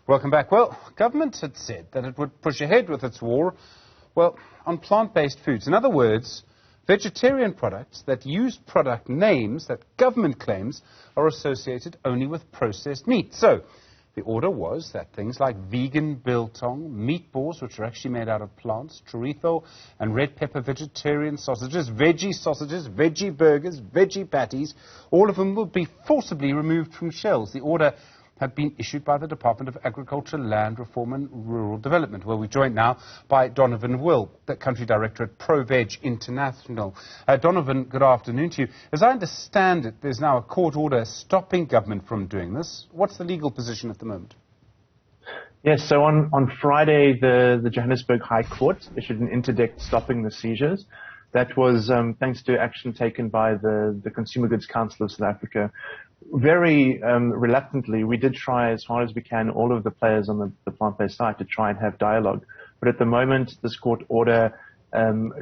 Welcome back. Well, government had said that it would push ahead with its war, well, on plant-based foods. In other words, vegetarian products that use product names that government claims are associated only with processed meat. So, the order was that things like vegan biltong, meatballs, which are actually made out of plants, chorizo and red pepper vegetarian sausages, veggie burgers, veggie patties, all of them will be forcibly removed from shelves. The order had been issued by the Department of Agriculture, Land Reform and Rural Development. Well, we're joined now by Donovan, the Country Director at PROVEG International. Donovan, good afternoon to you. As I understand it, there's now a court order stopping government from doing this. What's the legal position at the moment? Yes, so on Friday, the Johannesburg High Court issued an interdict stopping the seizures. That was thanks to action taken by the Consumer Goods Council of South Africa. Very reluctantly, we did try as hard as we can, all of the players on the plant-based side, to try and have dialogue. But at the moment, this court order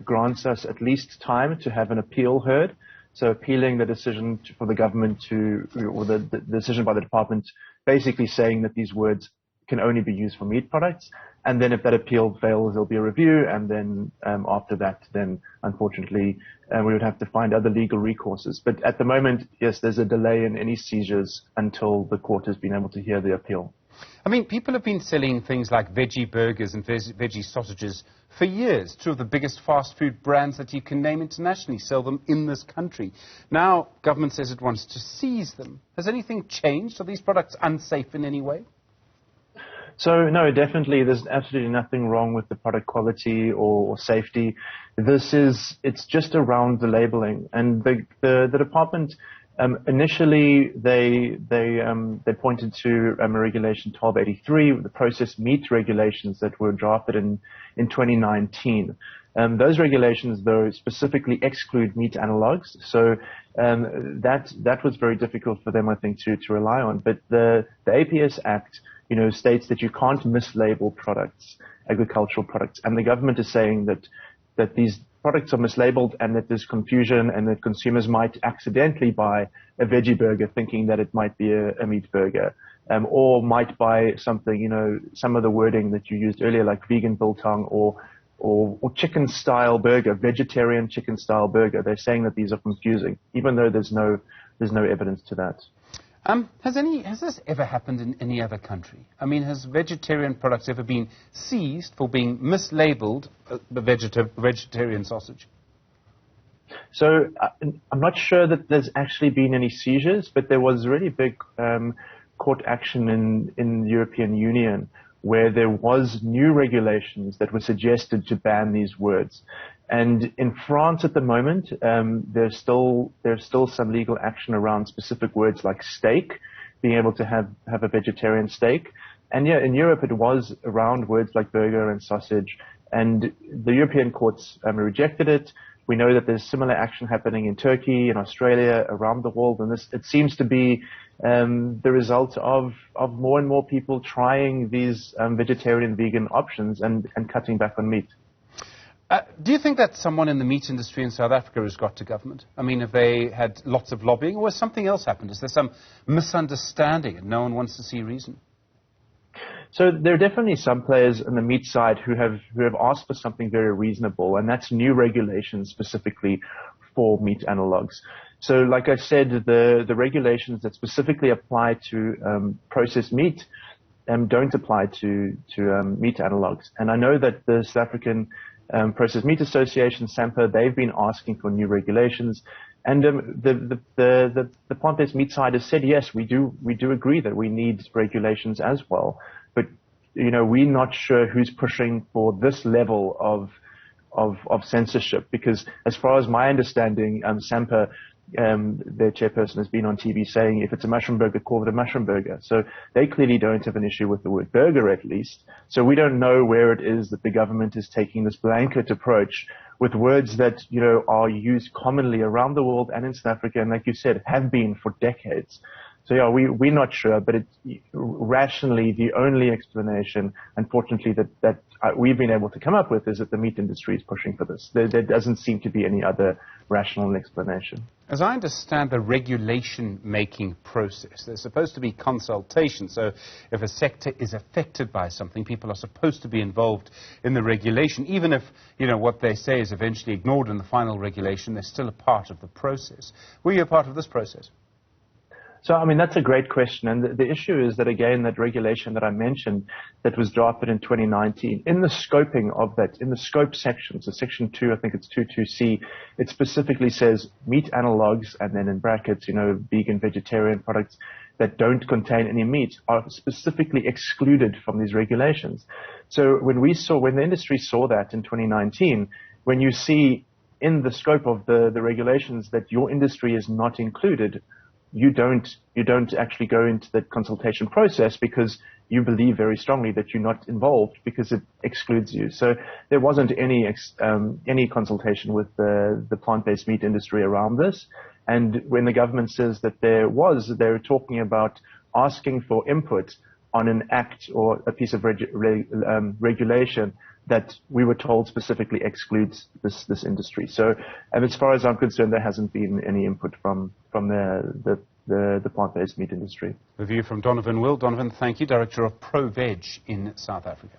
grants us at least time to have an appeal heard. So appealing the decision for the government or the decision by the department, basically saying that these words can only be used for meat products. And then if that appeal fails, there'll be a review. And then after that, then unfortunately, we would have to find other legal recourses. But at the moment, yes, there's a delay in any seizures until the court has been able to hear the appeal. I mean, people have been selling things like veggie burgers and veggie sausages for years. Two of the biggest fast food brands that you can name internationally sell them in this country. Now, government says it wants to seize them. Has anything changed? Are these products unsafe in any way? So, no, definitely, there's absolutely nothing wrong with the product quality or safety. It's just around the labeling. And the department, initially, they pointed to Regulation 1283, the processed meat regulations that were drafted in 2019. Those regulations, though, specifically exclude meat analogs. So that was very difficult for them, I think, to rely on. But the APS Act, states that you can't mislabel products, agricultural products. And the government is saying that these products are mislabeled and that there's confusion and that consumers might accidentally buy a veggie burger thinking that it might be a meat burger, or might buy something, some of the wording that you used earlier, like vegan biltong or chicken style burger, vegetarian chicken style burger. They're saying that these are confusing, even though there's no evidence to that. Has this ever happened in any other country? I mean, has vegetarian products ever been seized for being mislabeled the vegetarian sausage? So I'm not sure that there's actually been any seizures, but there was really big court action in the European Union where there was new regulations that were suggested to ban these words. And in France at the moment, there's still some legal action around specific words like steak, being able to have a vegetarian steak. And yeah, in Europe it was around words like burger and sausage, and the European courts rejected it. We know that there's similar action happening in Turkey, in Australia, around the world, and it seems to be the result of more and more people trying these vegetarian, vegan options and cutting back on meat. Do you think that someone in the meat industry in South Africa has got to government? I mean, have they had lots of lobbying, or has something else happened? Is there some misunderstanding and no one wants to see reason? So there are definitely some players on the meat side who have asked for something very reasonable, and that's new regulations specifically for meat analogs. So like I said, the regulations that specifically apply to processed meat don't apply to meat analogs. And I know that the South African Processed Meat Association, SAMPA, they've been asking for new regulations. And the plant-based meat side has said, yes, we do agree that we need regulations as well. But, we're not sure who's pushing for this level of censorship, because as far as my understanding, SAMPA, their chairperson has been on TV saying, if it's a mushroom burger, call it a mushroom burger. So they clearly don't have an issue with the word burger, at least. So we don't know where it is that the government is taking this blanket approach with words that, are used commonly around the world and in South Africa, and like you said, have been for decades. So yeah, we're not sure, but rationally, the only explanation, unfortunately, that we've been able to come up with is that the meat industry is pushing for this. There doesn't seem to be any other rational explanation. As I understand the regulation-making process, there's supposed to be consultation. So if a sector is affected by something, people are supposed to be involved in the regulation. Even if, what they say is eventually ignored in the final regulation, they're still a part of the process. Were you a part of this process? So, that's a great question. And the issue is that, again, that regulation that I mentioned that was drafted in 2019, in the scoping of that, in the scope section, so section 2, I think it's 22C, it specifically says meat analogs, and then in brackets, vegan, vegetarian products that don't contain any meat are specifically excluded from these regulations. So when the industry saw that in 2019, when you see in the scope of the regulations that your industry is not included, you don't actually go into the consultation process because you believe very strongly that you're not involved because it excludes you. So there wasn't any consultation with the plant-based meat industry around this. And when the government says that they're talking about asking for input on an act or a piece of regulation that we were told specifically excludes this industry. So, and as far as I'm concerned, there hasn't been any input from the plant-based meat industry. The view from Donovan Will. Donovan, thank you, Director of PROVEG in South Africa.